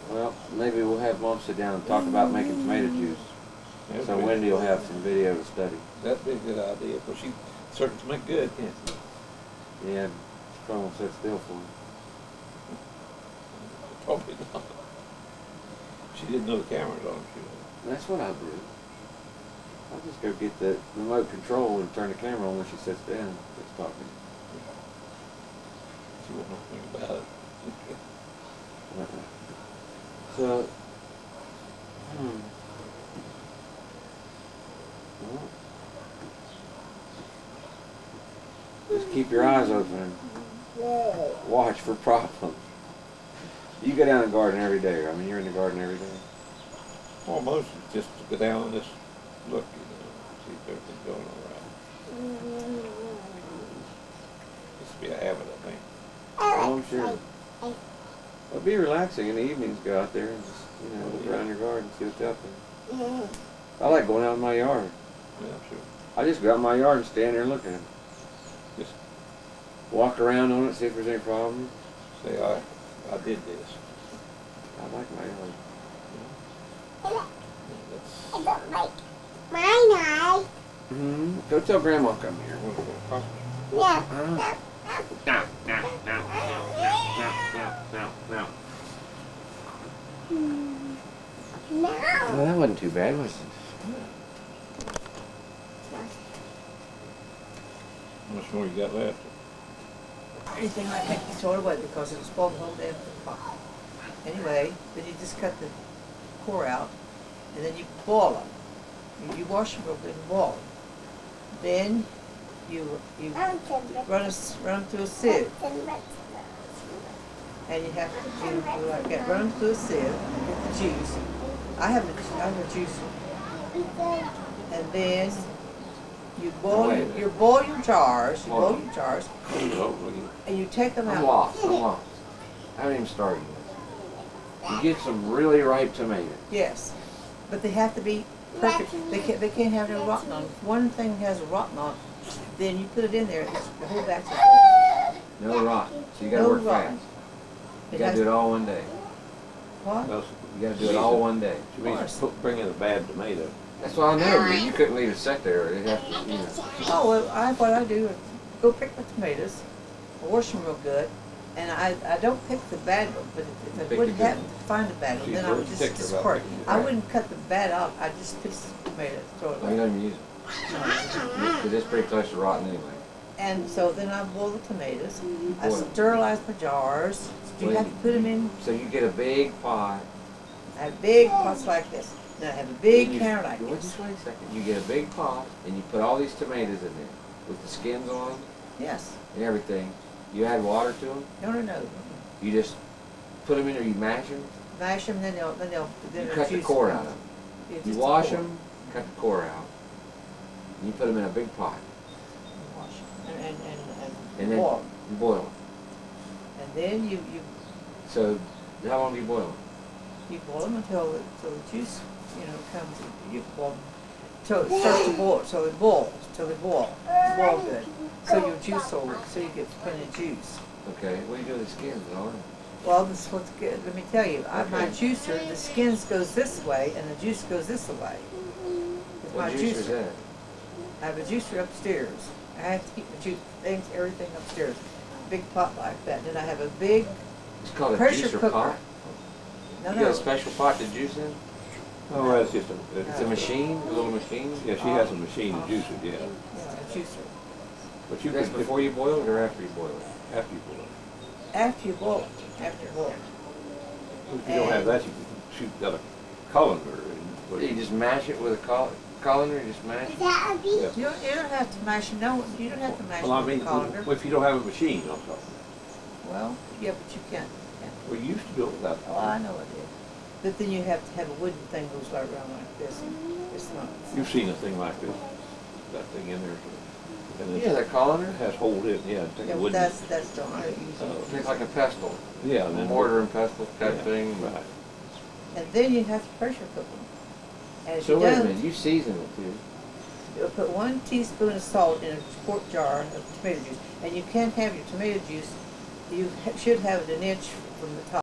Well, maybe we'll have Mom sit down and talk about making tomato juice. That'd So be- Wendy will have some video to study. That'd be a good idea, because she certainly make good, can't she? Yeah, probably won't sit still for him. Probably not. She didn't know the camera's on, she would. That's what I'll do. I'll just go get the remote control and turn the camera on when she sits down and starts talking. She wouldn't know anything about it. So, well, just keep your eyes open and watch for problems. You go down the garden every day. I mean, you're in the garden every day. Almost just to go down and just look, see if everything's going all right. Used to be a habit, I think. Oh, I'm sure. It'll be relaxing in the evenings. Go out there and just, look around your garden, see what's out there. I like going out in my yard. Yeah, I'm sure. I just go out in my yard and stand there and look at it. Just Walk around on it, see if there's any problems. say, I did this. I like my yard. That's Go tell Grandma come here. Yeah. Now. Well, that wasn't too bad, was it? How much more you got left? Anything like that, you throw it away because it'll spoil the whole damn pot. Anyway, then you just cut the core out, and then you boil them. You wash them real good and boil them. Then you run them through a sieve, and you have to do like that. Run them through a sieve, get the juice. I have a juicer, and then you boil your jars. You boil your jars, and you take them I'm out. lost. I haven't even started yet. You get some really ripe tomatoes. Yes, but they have to be perfect. They can't have no rotten on. If one thing has a rotten on, then you put it in there. The whole batch is good. No rotten. So you gotta No work rotten. fast. You gotta do it all one day. What? You gotta do it all one day. She means bring in a bad tomato. That's what I know. But you couldn't leave it sit there. It'd have to, Oh well, what I do is go pick my tomatoes, wash them real good, and I don't pick the bad one. But if I Pick wouldn't the good happen to find the bad one, then I would just particular about discard. picking the I bad. wouldn't cut the bad out. I just pick the tomatoes, throw it Oh, you away. don't even use it. Because it's pretty close to rotten anyway. And so then I boil the tomatoes. I boil 'em. sterilize my jars. You have to put them in So you get a big pot. I have big pots like this. Now I have a big counter like Just this. wait a second. You get a big pot and you put all these tomatoes in there with the skins on them Yes. and everything. You add water to them. No. You just put them in there. You mash them. Mash them, then You they'll cut the juice core them. out of them. Yeah, You just the wash core. them, cut the core out. And you put them in a big pot. Wash 'em. And And then boil. you boil them. And then you So how long do you boil them? boil them until the juice, comes. You boil them till it starts to boil. So it boils till they boil good. So your juice so you get plenty of juice. Okay. What do you do with the skins and all that? Well, this is what's good. Let me tell you, my Okay. juicer, the skins goes this way and the juice goes this way. With What my juice is juicer. that? I have a juicer upstairs. I have to keep my everything upstairs. Big pot like that. Then I have a big It's called a pressure juicer cooker. pot. No, You got a no. special pot to juice in? Oh, that's just It's a machine, a little machine. Yeah, she has a machine to juice it, yeah. Yeah, a juicer. But you That's can, before you boil it or after you boil it? after you boil it. After you boil it. After you boil it. If you don't have that, you can shoot out a colander. You just mash it with a colander, you just mash it? Yeah. You don't have to mash it. No, you don't have to mash Well, I it with mean, a colander. if you don't have a machine, I'm talking. Well, yeah, but you can't. Well, you used to do it without. Oh, I know it is. But then you have to have a wooden thing that goes right around like this. It's not. You've seen a thing like this, that thing in there. And Yeah, that colander? it has holes in it, yeah. Take Yeah, a but wooden. that's don't I don't use it. It's like a pestle, Yeah, a and then. mortar and pestle type Yeah, thing. Right. And then you have to pressure cook them. And if So you wait a don't, minute, you season it too. you'll put 1 teaspoon of salt in a quart jar of tomato juice. And you can't have your tomato juice, you should have it an inch from the top.